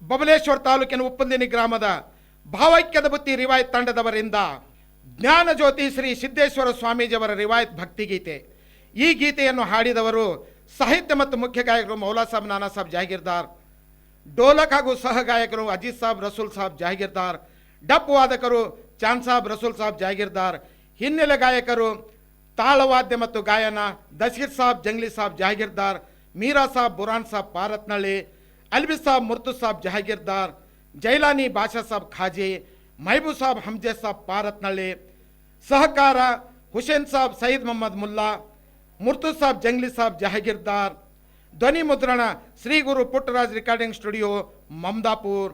ಬಬಲೇಶ್ವರ ತಾಲೂಕಿನ ಉಪ್ಪಂದಿನಿ ಗ್ರಾಮದ ಭಾವೈಕ್ಯದ ಬುತ್ತಿ ರಿವಾಯತ್ ತಂಡದವರಿಂದ ಜ್ಞಾನ ಜ್ಯೋತಿ ಶ್ರೀ ಸಿದ್ದೇಶ್ವರ ಸ್ವಾಮೀಜಿಯವರ ರಿವಾಯತ್ ಭಕ್ತಿಗೀತೆ. ಈ ಗೀತೆಯನ್ನು ಹಾಡಿದವರು ಸಾಹಿತ್ಯ ಮತ್ತು ಮುಖ್ಯ ಗಾಯಕರು ಮೌಲಾ ಸಾಬ್ ನಾನಾ ಸಾಬ್ ಜಾಗೀರ್ದಾರ್, ಡೋಲಕ್ ಹಾಗೂ ಸಹ ಗಾಯಕರು ಅಜೀಜ್ ಸಾಬ್ ರಸೂಲ್ ಸಾಬ್ ಜಾಗೀರ್ದಾರ್, ಡಪ್ ವಾದಕರು ಚಾಂದ್ ಸಾಬ್ ರಸೂಲ್ ಸಾಬ್ ಜಾಗೀರ್ದಾರ್, ಹಿನ್ನೆಲೆ ಗಾಯಕರು ತಾಳವಾದ್ಯ ಮತ್ತು ಗಾಯನ ದಶೀರ್ ಸಾಬ್ ಜಂಗ್ಲಿ ಸಾಬ್ ಜಾಗೀರ್ದಾರ್, ಮೀರಾ ಸಾಬ್ ಬುರಾನ್ ಸಾಬ್ ಪಾರತ್ನಳ್ಳಿ, ಅಲ್ಬಿ ಸಾಬ್ ಮುರ್ತು ಸಾಬ್ ಜಹಾಗೀರ್ದಾರ್, ಜೈಲಾನಿ ಬಾಷಾ ಸಾಬ್ ಖಾಜಿ, ಮಹಬೂಬ್ ಸಾಬ್ ಹಮ್ಜೆ ಸಾಬ್ ಪಾರತ್ನಳ್ಳಿ, ಸಹಕಾರ ಹುಸೇನ್ ಸಾಬ್ ಸಯೀದ್ ಮೊಹಮ್ಮದ್ ಮುಲ್ಲಾ, ಮುರ್ತು ಸಾಬ್ ಜಂಗ್ಲಿ ಸಾಬ್ ಜಹಾಗೀರ್ದಾರ್. ಧ್ವನಿ ಮುದ್ರಣ ಶ್ರೀ ಗುರು ಪುಟ್ಟರಾಜ್ ರೆಕಾರ್ಡಿಂಗ್ ಸ್ಟುಡಿಯೋ ಮಮದಾಪುರ್.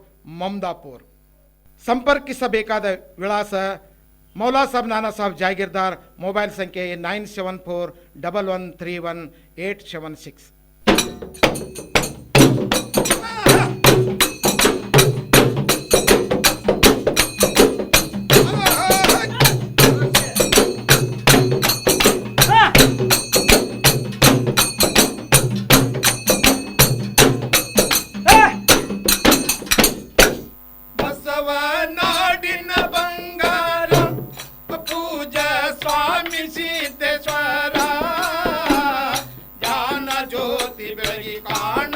ಸಂಪರ್ಕಿಸಬೇಕಾದ ವಿಳಾಸ ಮೌಲಾ ಸಾಬ್ ನಾನಾ ಸಾಬ್ ಜಾಗೀರ್ದಾರ್, ಮೊಬೈಲ್ ಸಂಖ್ಯೆ 9741131876. ಬಸವನಾಡಿನ ಬಂಗಾರ ಪೂಜಾ ಸ್ವಾಮಿ ಸಿದ್ದೇಶ್ವರ, ಜ್ಞಾನ ಜ್ಯೋತಿ ಬೆಳಗಿ ಕಾಣ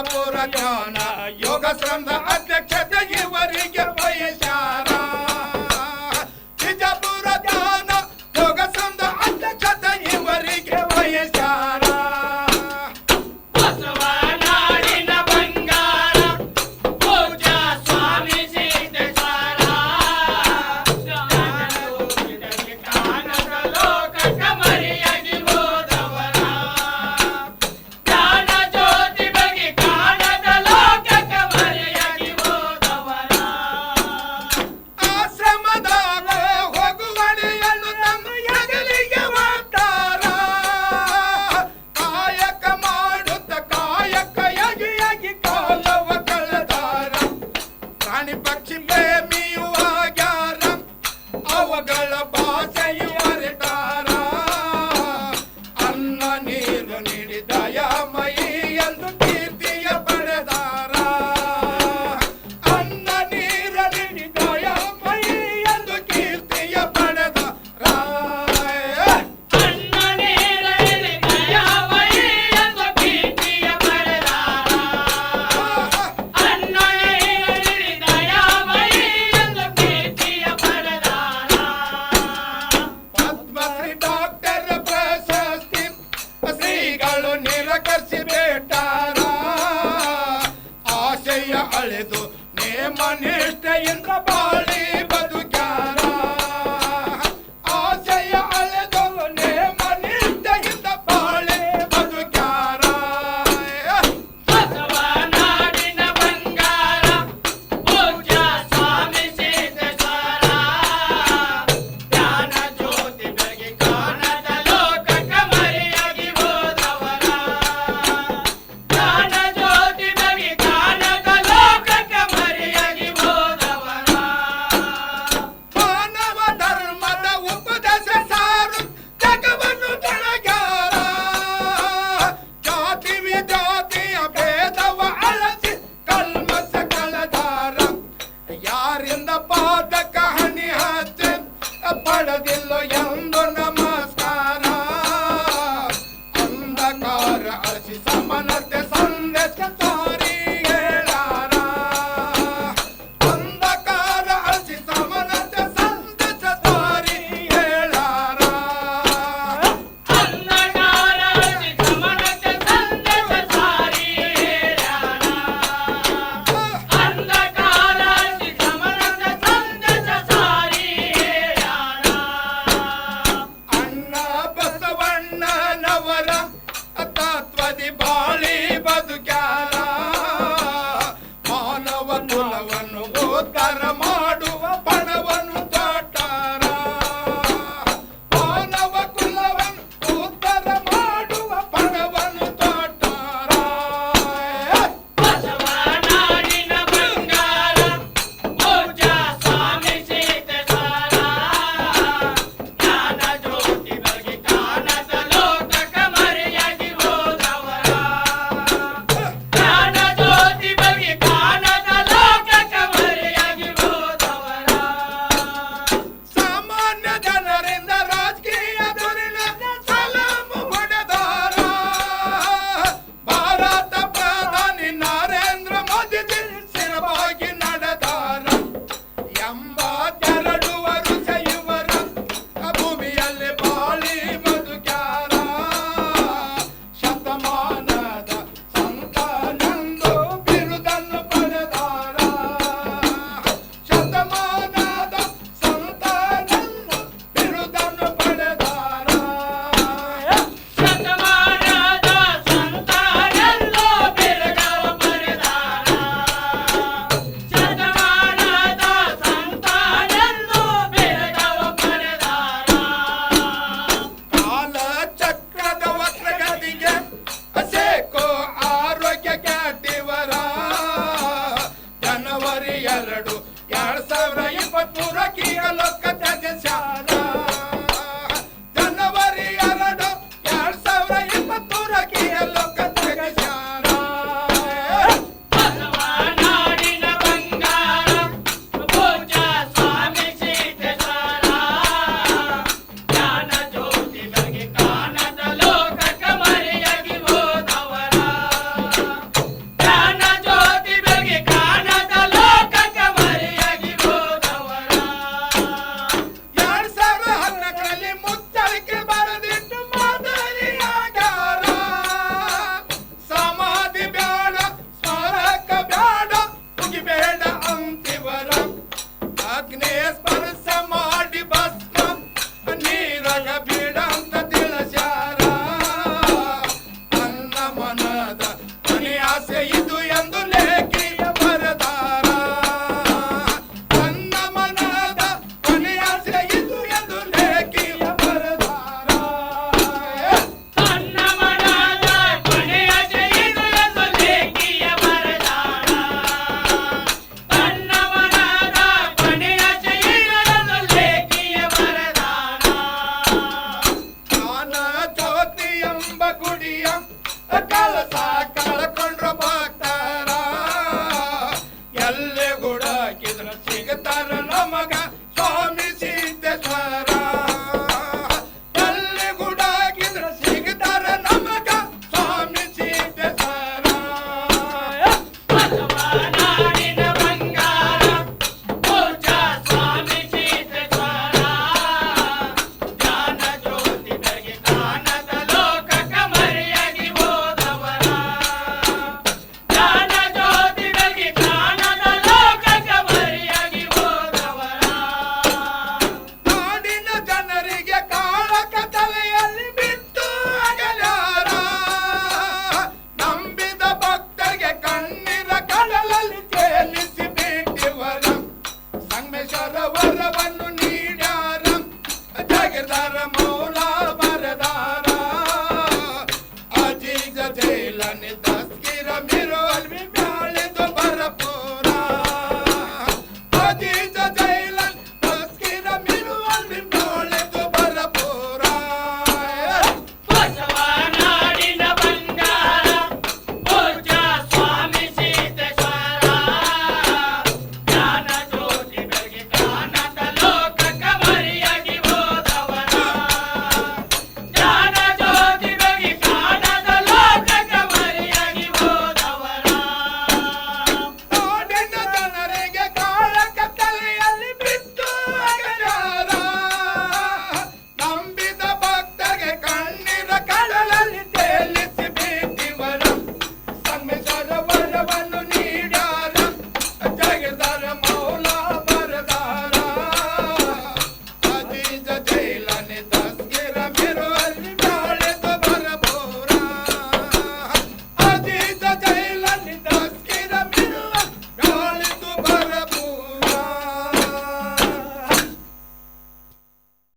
ವಿಜಯಪುರ ಜ್ಞಾನ ಯೋಗ ಸಂಘ ಅಧ್ಯಕ್ಷತೆ ಇವರಿಗೆ ವಹಿಸ್ಯಾರ ವಿಜಯಪುರ ಜ್ಞಾನ ಯೋಗ ಸಂಘ ಅಧ್ಯಕ್ಷತೆ ಇವರಿಗೆ ವಹಿಸ್ಯಾರ ಬಸವನಾಡಿನ ಬಂಗಾರ ಪೂಜಾ ಸ್ವಾಮಿ ಸಿದ್ದೇಶ್ವರ ಕಾಣದ ಲೋಕಕ್ಕ ಮರೆಯಾಗಿ ಹೋದವರ ಜ್ಞಾನ ಜ್ಯೋತಿ ಬಗೆ ಕಾಣದ ಲೋಕಕ್ಕ ಮರೆಯಾಗಿ ಹೋದವರ ಆಶ್ರಮದಾಗ ಹೋಗುವಳಿಯನ್ನು ತಮ್ಮ ಹೆಗಲಿಗೆ ಹೊತ್ತಾರ ಕಾಯಕ ಮಾಡುತ್ತ ಕಾಯಕ ಯಗಿ ಕಾಲವ ಕಳೆದಾರ ಪ್ರಾಣಿ ಪಕ್ಷಿ ಪ್ರೇಮಿಯೂ ಆಗ್ಯಾರ ಅವುಗಳ ಭಾಷೆಯು ಅರಿತಾರ ಅನ್ನ ನೀರು ನೀಡಿ ದಯಾಮಯಿ ಎಂದು ಕೀರ್ತಿಯ ಪಡೆದಾರ ಅನ್ನ ನೀರು ನೀಡಿ ದಯಾಮಯಿ ಎಂದು ಕೀರ್ತಿಯ ಪಡೆದಾರ ಅನ್ನ ನೀರಲ್ಲಿ ದಯಾಮಯಿ ಎಂದು ಕೀರ್ತಿಯ ಪಡೆದಾರ ಅನ್ನ ನೀರಲ್ಲಿ ದಯಾಮಯಿ ಎಂದು ಕೀರ್ತಿಯ ಪಡೆದಾರ ಪದ್ಮಶ್ರೀ ಡಾಕ್ಟರ್ ಪ್ರಶಸ್ತಿ ಶ್ರೀಗಳು ನಿರಾಕರಿಸಿ ಬೇಟಾರ ಆಶಯ ಅಳೆದು ನೇಮ ನಿಷ್ಠೆಯಿಂದ ಬಾಳಿ ಬದುಕ್ಯಾರ ಆಶಯ ಅಳೆದು ನೇಮ ನಿಷ್ಠೆಯಿಂದ ಬಾಳಿ ಬದುಕ್ಯಾರ ಬಸವನಾಡಿನ ಬಂಗಾರ ಪೂಜಾ ಸ್ವಾಮಿ ಸಿದ್ದೇಶ್ವರ ಜ್ಞಾನ ಜ್ಯೋತಿ ಬೆಳಗಿ ಕಾಣದ ಲೋಕಕ್ಕ ಮರೆಯಾಗಿ ಹೋದವರ ಜ್ಞಾನ ಜ್ಯೋತಿ ಬೆಳಗಿ ಕಾಣದ ಲೋಕಕ್ಕ ಮರೆಯಾಗಿ ಹೋದವರ ಮಾನವ ಧರ್ಮದ ಉಪದೇಶ ಸಾರು ಜಗವನ್ನು ತೊಳಗ್ಯಾರ ಜಾತಿ ವಿಜಾತಿಯ ಭೇದವ ಅಳಸಿ ಕಲ್ಮಸ ಕಳೆದಾರ ಯಾರಿಂದ ಪಾದಕ ಹನಿ ಹಚ್ಚಿ ಪಡೆದಿಲ್ಲ ಎಂದು ನಮಸ್ಕಾರ ಅಂಧಕಾರ ಅಳಿಸಿ ಸಮಾನತೆ ಸಂದೇಶ ಸಾರಿ ಹೇಳಾರ ಅಂಧಕಾರ ಅಳಿಸಿ ಸಮಾನತೆ ಸಂದೇಶ ಸಾರಿ ಹೇಳಾರ ಅಂಧಕಾರ ಸಮಾನತೆ ಸಂದೇಶ ಸಾರಿ ಹೇಳಾರ ಅಂಧಕಾರ ಸಮಾನತೆ ಸಂದೇಶ ಸಾರಿ ಹೇಳಾರ ಅಣ್ಣ ಬಸವಣ್ಣನವರ ತತ್ವದಿ ಬಾಳಿ ಬದುಕ್ಯಾರ ಮಾನವ ಕುಲವನ್ನು ಉದ್ಧಾರ ಮಾಡುವ ಪಣವನ್ನು ತೊಟ್ಟಾರ ಮಾನವ ಕುಲವನ್ನು ಉದ್ಧಾರ ಮಾಡುವ ಪಣವನ್ನು ತೊಟ್ಟಾರ ಬಸವನಾಡಿನ ಬಂಗಾರ ಪೂಜಾ ಸ್ವಾಮಿ ಸಿದ್ದೇಶ್ವರ ಜ್ಞಾನ ಜ್ಯೋತಿ ಬೆಳಗಿ ಕಾಣದ ಲೋಕಕ್ಕ ಮರೆಯಾಗಿ ಹೋದವರ ಜ್ಞಾನ ಜ್ಯೋತಿ ಬೆಳಗಿ ಕಾಣದ ಲೋಕಕ್ಕ ಮರೆಯಾಗಿ ಹೋದವರ ಸಾಮಾನ್ಯ ಜನರಿಂದ ರಾಜಕೀಯ ಧುರೀಣ ಸಲಾಮು ಹೊಡೆದಾರ ಭಾರತ ಪ್ರಧಾನಿ ನರೇಂದ್ರ ಮೋದಿ ಸ್ಥಿರವಾಗಿ ನಡೆದಾರ 82 ವರುಷ ಇವರ ಭೂಮಿಯಲ್ಲಿ ಬಾಳಿ ಬದುಕ್ಯಾರ ಶತಮಾನದ ಸಂತಾನಂದು ಬಿರುದನ್ನು ಪಡೆದಾರ ಶತಮಾನದ ಸಂತಾನಂದು ಬಿರುದನ್ನು ಪಡೆದಾರ ಶತಮಾನದ ಸಂತಾನೆಲ್ಲೋ ಬಿರುಗವ ಪಡೆದಾರ ಶತಮಾನದ ಸಂತಾನೆಲ್ಲೋ ಬಿರುಗವ ಪಡೆದಾರ ಕಾಲ ಚಕ್ರದ ವಕ್ರಗತಿಗೆ ಅಸೇಕೋ ಆರೋಗ್ಯ ಖ್ಯಾತಿ